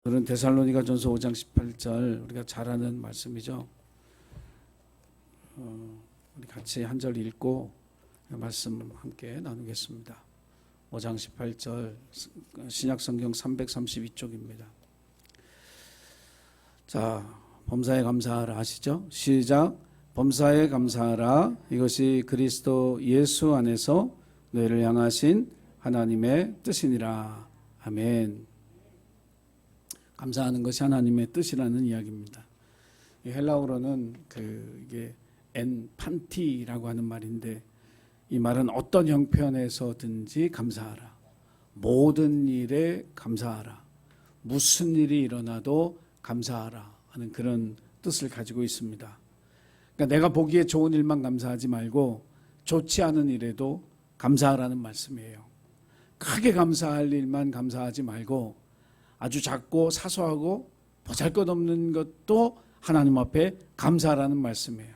오늘은 데살로니가전서 5장 18절 우리가 잘 아는 말씀이죠. 우리 같이 한 절 읽고 말씀 함께 나누겠습니다. 5장 18절 신약성경 332쪽입니다. 자, 범사에 감사하라 아시죠? 시작. 범사에 감사하라. 이것이 그리스도 예수 안에서 너희를 향하신 하나님의 뜻이니라. 아멘. 감사하는 것이 하나님의 뜻이라는 이야기입니다. 헬라어로는 이게 엔판티라고 하는 말인데, 이 말은 어떤 형편에서든지 감사하라, 모든 일에 감사하라, 무슨 일이 일어나도 감사하라 하는 그런 뜻을 가지고 있습니다. 그러니까 내가 보기에 좋은 일만 감사하지 말고 좋지 않은 일에도 감사하라는 말씀이에요. 크게 감사할 일만 감사하지 말고 아주 작고 사소하고 보잘것없는 것도 하나님 앞에 감사하라는 말씀이에요.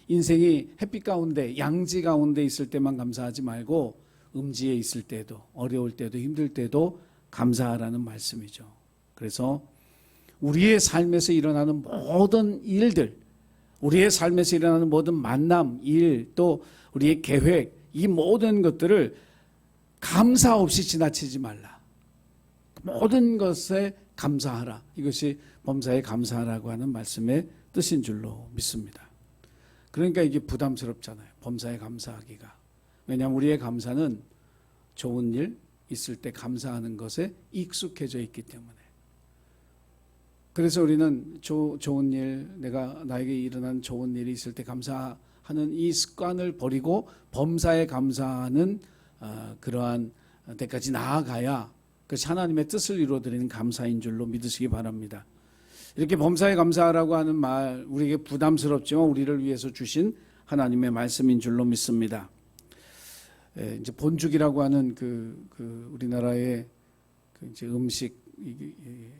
인생이 햇빛 가운데, 양지 가운데 있을 때만 감사하지 말고 음지에 있을 때도, 어려울 때도, 힘들 때도 감사하라는 말씀이죠. 그래서 우리의 삶에서 일어나는 모든 일들, 우리의 삶에서 일어나는 모든 만남, 일, 또 우리의 계획, 이 모든 것들을 감사 없이 지나치지 말라. 모든 것에 감사하라. 이것이 범사에 감사하라고 하는 말씀의 뜻인 줄로 믿습니다. 그러니까 이게 부담스럽잖아요. 범사에 감사하기가. 왜냐하면 우리의 감사는 좋은 일 있을 때 감사하는 것에 익숙해져 있기 때문에. 그래서 우리는 좋은 일, 나에게 일어난 좋은 일이 있을 때 감사하는 이 습관을 버리고 범사에 감사하는 그러한 데까지 나아가야 그것이 하나님의 뜻을 이루어드리는 감사인 줄로 믿으시기 바랍니다. 이렇게 범사에 감사하라고 하는 말, 우리에게 부담스럽지만 우리를 위해서 주신 하나님의 말씀인 줄로 믿습니다. 이제 본죽이라고 하는 우리나라의 이제 음식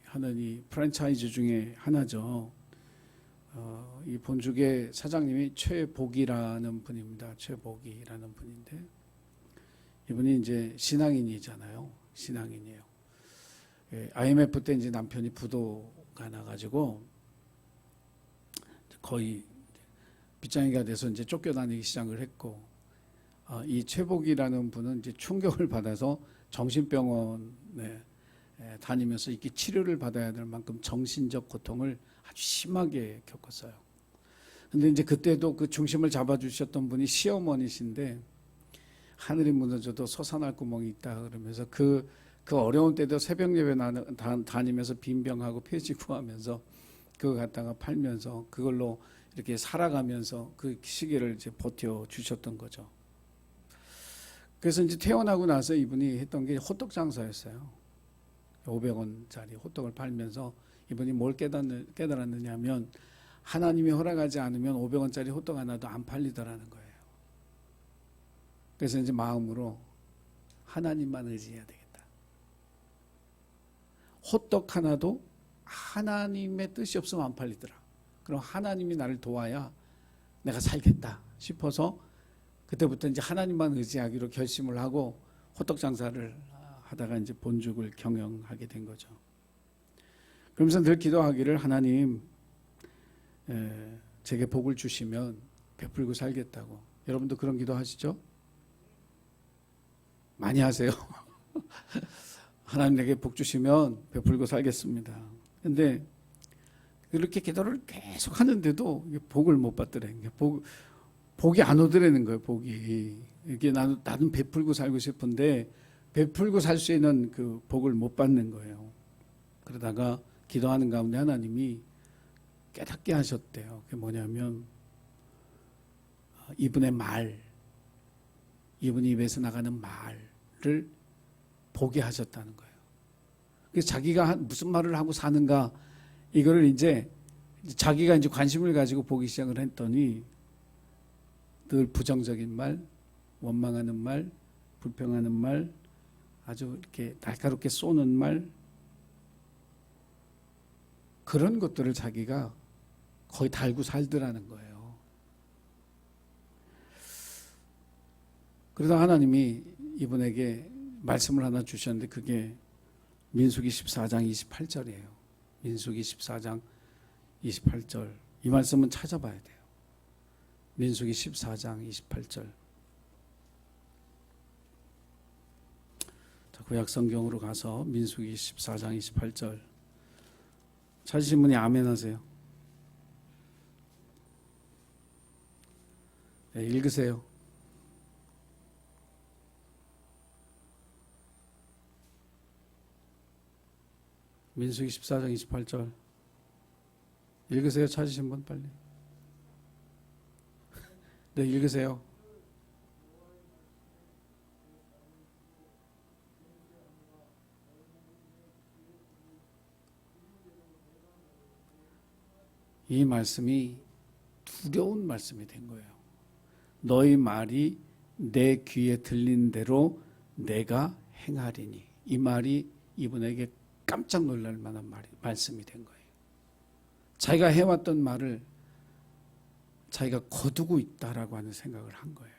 하는 이 프랜차이즈 중에 하나죠. 이 본죽의 사장님이 최복이라는 분입니다. 최복이라는 분인데, 이분이 이제 신앙인이잖아요. 신앙인이에요. IMF 때 이제 남편이 부도가 나가지고 거의 빗장이가 돼서 이제 쫓겨다니기 시작을 했고, 이 최복이라는 분은 이제 충격을 받아서 정신병원에 다니면서 이렇게 치료를 받아야 될 만큼 정신적 고통을 아주 심하게 겪었어요. 근데 이제 그때도 그 중심을 잡아주셨던 분이 시어머니신데, 하늘이 무너져도 솟아날 구멍이 있다 그러면서 그 어려운 때도 새벽 예배 다니면서 빈병하고 폐지 구하면서 그거 갖다가 팔면서 그걸로 이렇게 살아가면서 그 시기를 이제 버텨 주셨던 거죠. 그래서 이제 퇴원하고 나서 이분이 했던 게 호떡 장사였어요. 500원짜리 호떡을 팔면서 이분이 뭘 깨달았느냐면, 하나님이 허락하지 않으면 500원짜리 호떡 하나도 안 팔리더라는 거예요. 그래서 이제 마음으로 하나님만 의지해야 되겠다. 호떡 하나도 하나님의 뜻이 없으면 안 팔리더라. 그럼 하나님이 나를 도와야 내가 살겠다 싶어서 그때부터 이제 하나님만 의지하기로 결심을 하고 호떡 장사를 하다가 이제 본죽을 경영하게 된 거죠. 그러면서 늘 기도하기를, 하나님 제게 복을 주시면 베풀고 살겠다고. 여러분도 그런 기도 하시죠? 많이 하세요. 하나님 내게 복 주시면 베풀고 살겠습니다. 근데 그렇게 기도를 계속 하는데도 복을 못 받더래. 복이 안 오더라는 거예요. 복이. 이게 나는 베풀고 살고 싶은데 베풀고 살 수 있는 그 복을 못 받는 거예요. 그러다가 기도하는 가운데 하나님이 깨닫게 하셨대요. 그게 뭐냐면, 이분의 말, 이분이 입에서 나가는 말을 보게 하셨다는 거예요. 그래서 자기가 무슨 말을 하고 사는가, 이거를 이제 자기가 이제 관심을 가지고 보기 시작을 했더니 늘 부정적인 말, 원망하는 말, 불평하는 말, 아주 이렇게 날카롭게 쏘는 말, 그런 것들을 자기가 거의 달고 살더라는 거예요. 그러다 하나님이 이분에게 말씀을 하나 주셨는데, 그게 민수기 14장 28절이에요. 민수기 14장 28절. 이 말씀은 찾아봐야 돼요. 민수기 14장 28절. 자, 구약 성경으로 가서 민수기 14장 28절. 찾으신 분이 아멘 하세요. 네, 읽으세요. 민수기 14장 28절. 읽으세요. 찾으신 분 빨리. 네, 읽으세요. 이 말씀이 두려운 말씀이 된 거예요. 너희 말이 내 귀에 들린 대로 내가 행하리니. 이 말이 이분에게 깜짝 놀랄 만한 말씀이 된 거예요. 자기가 해왔던 말을 자기가 거두고 있다라고 하는 생각을 한 거예요.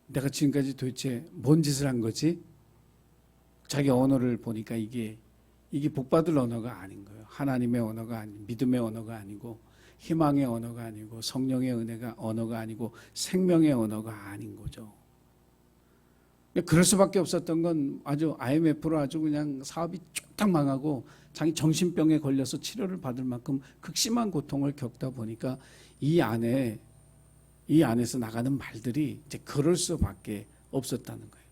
내가 지금까지 도대체 뭔 짓을 한 거지? 자기 언어를 보니까 이게 복받을 언어가 아닌 거예요. 하나님의 언어가 아닌, 믿음의 언어가 아니고, 희망의 언어가 아니고, 성령의 은혜가 언어가 아니고, 생명의 언어가 아닌 거죠. 그럴 수밖에 없었던 건 아주 IMF로 아주 그냥 사업이 쫄딱 망하고 자기 정신병에 걸려서 치료를 받을 만큼 극심한 고통을 겪다 보니까 이 안에서 나가는 말들이 이제 그럴 수밖에 없었다는 거예요.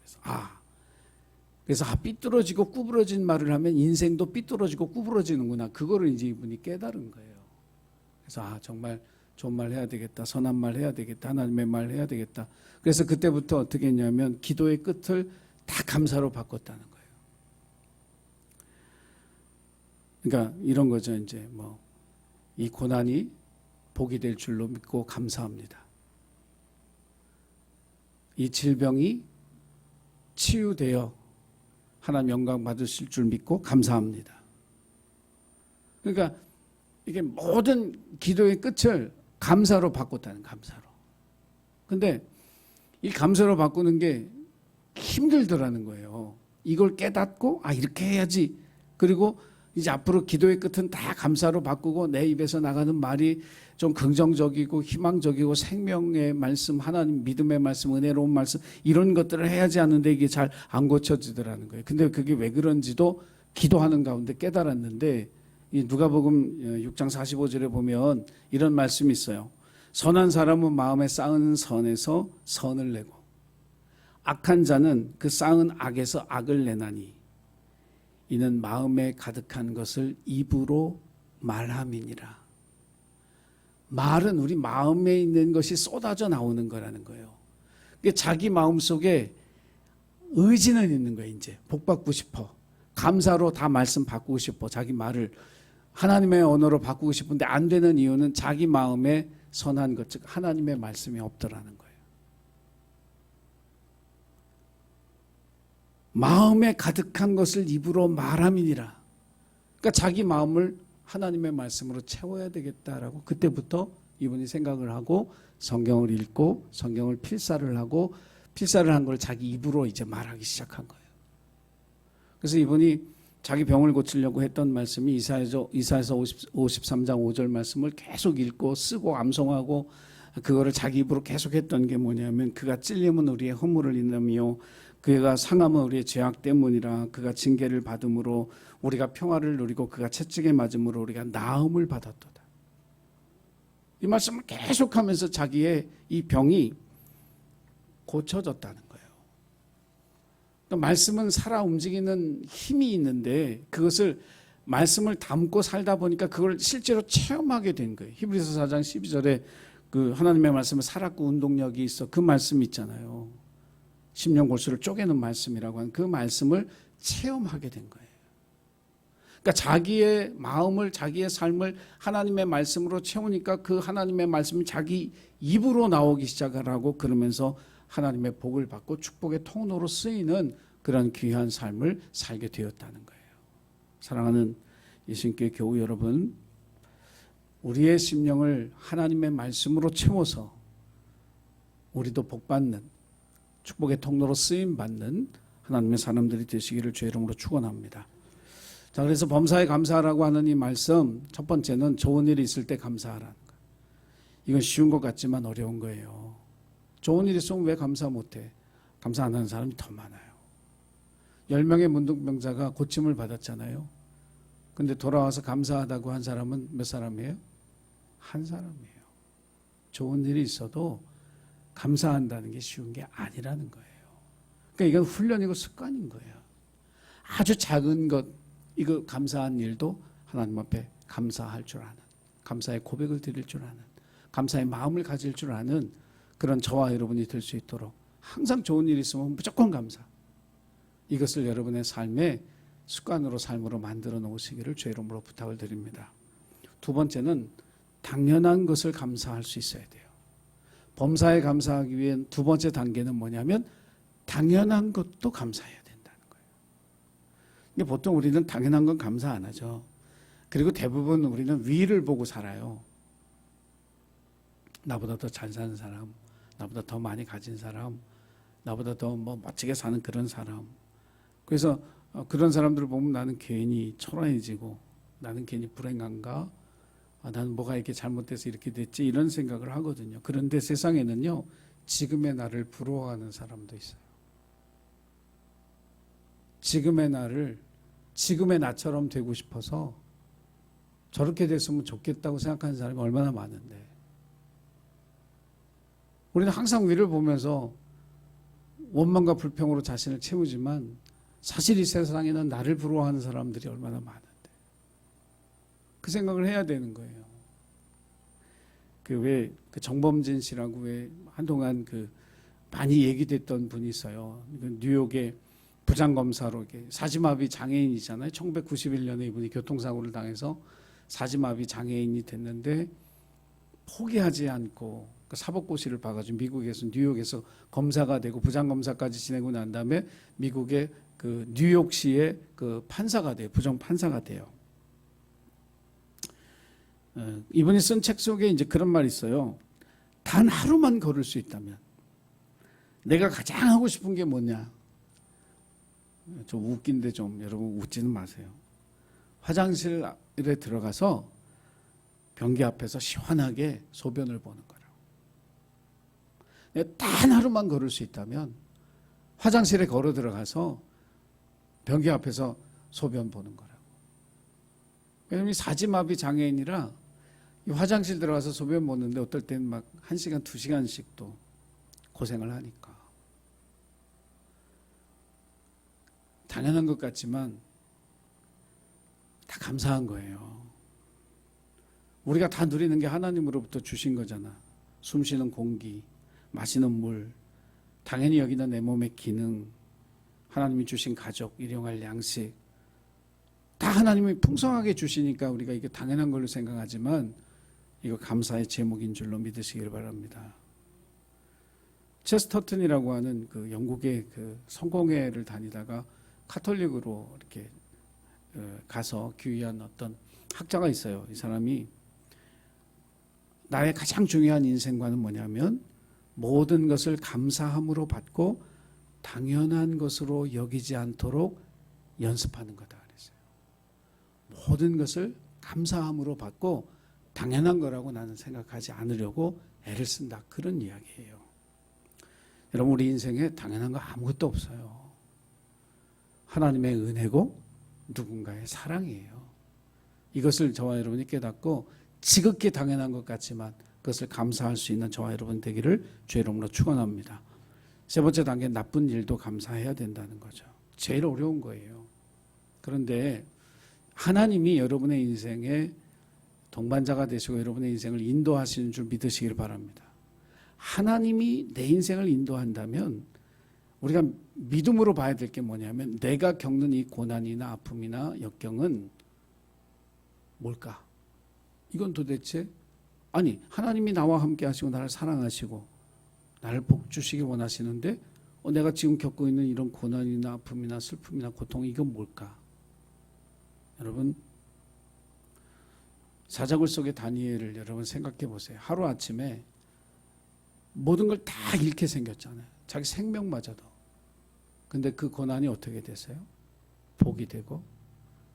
그래서 삐뚤어지고 구부러진 말을 하면 인생도 삐뚤어지고 구부러지는구나. 그거를 이제 이분이 깨달은 거예요. 그래서 정말 좋은 말 해야 되겠다. 선한 말 해야 되겠다. 하나님의 말 해야 되겠다. 그래서 그때부터 어떻게 했냐면 기도의 끝을 다 감사로 바꿨다는 거예요. 그러니까 이런 거죠. 이제 이 고난이 복이 될 줄로 믿고 감사합니다. 이 질병이 치유되어 하나님 영광 받으실 줄 믿고 감사합니다. 그러니까 이게 모든 기도의 끝을 감사로 바꿨다는, 감사로. 근데 이 감사로 바꾸는 게 힘들더라는 거예요. 이걸 깨닫고 이렇게 해야지. 그리고 이제 앞으로 기도의 끝은 다 감사로 바꾸고 내 입에서 나가는 말이 좀 긍정적이고 희망적이고 생명의 말씀, 하나님 믿음의 말씀, 은혜로운 말씀, 이런 것들을 해야지 하는데 이게 잘 안 고쳐지더라는 거예요. 근데 그게 왜 그런지도 기도하는 가운데 깨달았는데, 이 누가복음 6장 45절에 보면 이런 말씀이 있어요. 선한 사람은 마음에 쌓은 선에서 선을 내고 악한 자는 그 쌓은 악에서 악을 내나니 이는 마음에 가득한 것을 입으로 말함이니라. 말은 우리 마음에 있는 것이 쏟아져 나오는 거라는 거예요. 자기 마음속에 의지는 있는 거예요. 이제 복 받고 싶어. 감사로 다 말씀 바꾸고 싶어. 자기 말을 하나님의 언어로 바꾸고 싶은데 안 되는 이유는 자기 마음에 선한 것, 즉 하나님의 말씀이 없더라는 거예요. 마음에 가득한 것을 입으로 말함이니라. 그러니까 자기 마음을 하나님의 말씀으로 채워야 되겠다라고 그때부터 이분이 생각을 하고 성경을 읽고 성경을 필사를 하고 필사를 한 걸 자기 입으로 이제 말하기 시작한 거예요. 그래서 이분이 자기 병을 고치려고 했던 말씀이 이사야서 53장 5절 말씀을 계속 읽고 쓰고 암송하고 그거를 자기 입으로 계속 했던 게 뭐냐면, 그가 찔림은 우리의 허물을 인함이요 그가 상함은 우리의 죄악 때문이라. 그가 징계를 받음으로 우리가 평화를 누리고 그가 채찍에 맞음으로 우리가 나음을 받았도다. 이 말씀을 계속하면서 자기의 이 병이 고쳐졌다는 거예요. 그러니까 말씀은 살아 움직이는 힘이 있는데 그것을 말씀을 담고 살다 보니까 그걸 실제로 체험하게 된 거예요. 히브리서 4장 12절에 그 하나님의 말씀은 살았고 운동력이 있어. 그 말씀 있잖아요. 심령골수를 쪼개는 말씀이라고 하는 그 말씀을 체험하게 된 거예요. 그러니까 자기의 마음을, 자기의 삶을 하나님의 말씀으로 채우니까 그 하나님의 말씀이 자기 입으로 나오기 시작하라고, 그러면서 하나님의 복을 받고 축복의 통로로 쓰이는 그런 귀한 삶을 살게 되었다는 거예요. 사랑하는 예수님께 교우 여러분, 우리의 심령을 하나님의 말씀으로 채워서 우리도 복받는, 축복의 통로로 쓰임받는 하나님의 사람들이 되시기를 주의 이름으로 축원합니다. 자, 그래서 범사에 감사하라고 하는 이 말씀, 첫 번째는 좋은 일이 있을 때 감사하라는 거. 이건 쉬운 것 같지만 어려운 거예요. 좋은 일 있으면 왜 감사 못해? 감사 안 하는 사람이 더 많아요. 10명의 문둥병자가 고침을 받았잖아요. 근데 돌아와서 감사하다고 한 사람은 몇 사람이에요? 한 사람이에요. 좋은 일이 있어도 감사한다는 게 쉬운 게 아니라는 거예요. 그러니까 이건 훈련이고 습관인 거예요. 아주 작은 것, 이거 감사한 일도 하나님 앞에 감사할 줄 아는, 감사의 고백을 드릴 줄 아는, 감사의 마음을 가질 줄 아는 그런 저와 여러분이 될 수 있도록 항상 좋은 일이 있으면 무조건 감사. 이것을 여러분의 삶의 습관으로 삶으로 만들어 놓으시기를 주의 이름으로 부탁을 드립니다. 두 번째는 당연한 것을 감사할 수 있어야 돼요. 범사에 감사하기 위한 두 번째 단계는 뭐냐면 당연한 것도 감사해야 된다는 거예요. 근데 보통 우리는 당연한 건 감사 안 하죠. 그리고 대부분 우리는 위를 보고 살아요. 나보다 더 잘 사는 사람, 나보다 더 많이 가진 사람, 나보다 더 멋지게 사는 그런 사람. 그래서 그런 사람들을 보면 나는 괜히 초라해지고, 나는 괜히 불행한가? 나는 뭐가 이렇게 잘못돼서 이렇게 됐지? 이런 생각을 하거든요. 그런데 세상에는요, 지금의 나를 부러워하는 사람도 있어요. 지금의 나를, 지금의 나처럼 되고 싶어서 저렇게 됐으면 좋겠다고 생각하는 사람이 얼마나 많은데. 우리는 항상 위를 보면서 원망과 불평으로 자신을 채우지만 사실 이 세상에는 나를 부러워하는 사람들이 얼마나 많은데. 그 생각을 해야 되는 거예요. 그 정범진 씨라고 한동안 많이 얘기됐던 분이 있어요. 뉴욕의 부장검사로 사지마비 장애인이잖아요. 1991년에 이분이 교통사고를 당해서 사지마비 장애인이 됐는데 포기하지 않고 사법고시를 봐가지고 미국에서 뉴욕에서 검사가 되고 부장검사까지 지내고 난 다음에 미국의 뉴욕시의 판사가 돼요. 부정판사가 돼요. 이분이 쓴 책 속에 이제 그런 말이 있어요. 단 하루만 걸을 수 있다면 내가 가장 하고 싶은 게 뭐냐? 좀 웃긴데 좀 여러분 웃지는 마세요. 화장실에 들어가서 변기 앞에서 시원하게 소변을 보는 거라고. 내가 단 하루만 걸을 수 있다면 화장실에 걸어 들어가서 변기 앞에서 소변 보는 거라고. 왜냐면 사지마비 장애인이라 이 화장실 들어가서 소변 보는데 어떨 때는 막 1시간, 2시간씩도 고생을 하니까. 당연한 것 같지만 다 감사한 거예요. 우리가 다 누리는 게 하나님으로부터 주신 거잖아. 숨 쉬는 공기, 마시는 물, 당연히 여기는 내 몸의 기능, 하나님이 주신 가족, 일용할 양식, 다 하나님이 풍성하게 주시니까 우리가 이게 당연한 걸로 생각하지만 이거 감사의 제목인 줄로 믿으시길 바랍니다. 체스터튼이라고 하는 영국의 성공회를 다니다가 카톨릭으로 이렇게 가서 귀의한 어떤 학자가 있어요. 이 사람이 나의 가장 중요한 인생관은 뭐냐면 모든 것을 감사함으로 받고 당연한 것으로 여기지 않도록 연습하는 거다 그랬어요. 모든 것을 감사함으로 받고 당연한 거라고 나는 생각하지 않으려고 애를 쓴다. 그런 이야기예요. 여러분 우리 인생에 당연한 거 아무것도 없어요. 하나님의 은혜고 누군가의 사랑이에요. 이것을 저와 여러분이 깨닫고 지극히 당연한 것 같지만 그것을 감사할 수 있는 저와 여러분 되기를 주의 이름으로 축원합니다. 세 번째 단계 나쁜 일도 감사해야 된다는 거죠. 제일 어려운 거예요. 그런데 하나님이 여러분의 인생에 동반자가 되시고 여러분의 인생을 인도하시는 줄 믿으시길 바랍니다. 하나님이 내 인생을 인도한다면 우리가 믿음으로 봐야 될 게 뭐냐면 내가 겪는 이 고난이나 아픔이나 역경은 뭘까? 이건 도대체 하나님이 나와 함께 하시고 나를 사랑하시고 나를 복 주시길 원하시는데 내가 지금 겪고 있는 이런 고난이나 아픔이나 슬픔이나 고통 이건 뭘까? 여러분 사자굴 속의 다니엘을 여러분 생각해 보세요. 하루아침에 모든 걸 다 잃게 생겼잖아요. 자기 생명마저도. 근데 그 고난이 어떻게 됐어요? 복이 되고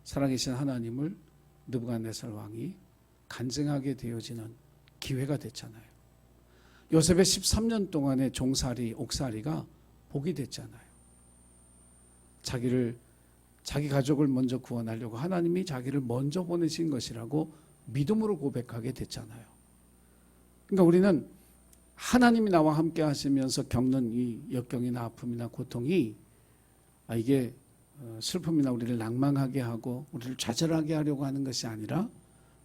살아계신 하나님을 느부갓네살 왕이 간증하게 되어지는 기회가 됐잖아요. 요셉의 13년 동안의 종살이, 옥살이가 복이 됐잖아요. 자기 가족을 먼저 구원하려고 하나님이 자기를 먼저 보내신 것이라고 믿음으로 고백하게 됐잖아요. 그러니까 우리는 하나님이 나와 함께 하시면서 겪는 이 역경이나 아픔이나 고통이 이게 슬픔이나 우리를 낭망하게 하고 우리를 좌절하게 하려고 하는 것이 아니라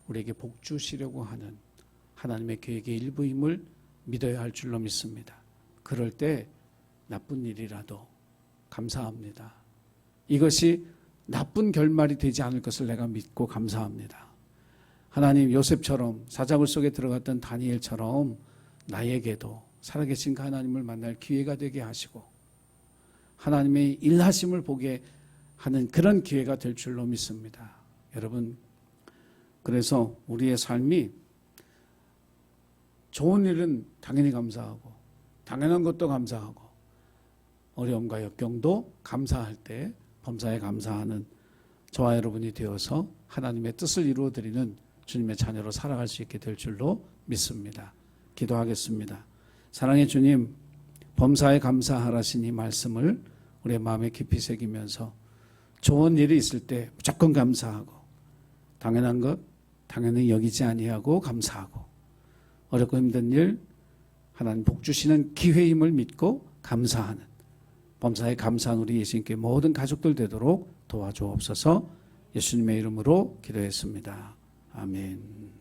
우리에게 복 주시려고 하는 하나님의 계획의 일부임을 믿어야 할 줄로 믿습니다. 그럴 때 나쁜 일이라도 감사합니다. 이것이 나쁜 결말이 되지 않을 것을 내가 믿고 감사합니다. 하나님, 요셉처럼 사자굴 속에 들어갔던 다니엘처럼 나에게도 살아계신 그 하나님을 만날 기회가 되게 하시고 하나님의 일하심을 보게 하는 그런 기회가 될 줄로 믿습니다. 여러분, 그래서 우리의 삶이 좋은 일은 당연히 감사하고 당연한 것도 감사하고 어려움과 역경도 감사할 때 범사에 감사하는 저와 여러분이 되어서 하나님의 뜻을 이루어드리는 주님의 자녀로 살아갈 수 있게 될 줄로 믿습니다. 기도하겠습니다. 사랑의 주님, 범사에 감사하라신 이 말씀을 우리의 마음에 깊이 새기면서 좋은 일이 있을 때 무조건 감사하고 당연한 것 당연히 여기지 아니하고 감사하고 어렵고 힘든 일 하나님 복 주시는 기회임을 믿고 감사하는 범사에 감사한 우리 예수님께 모든 가족들 되도록 도와주옵소서. 예수님의 이름으로 기도했습니다. 아멘.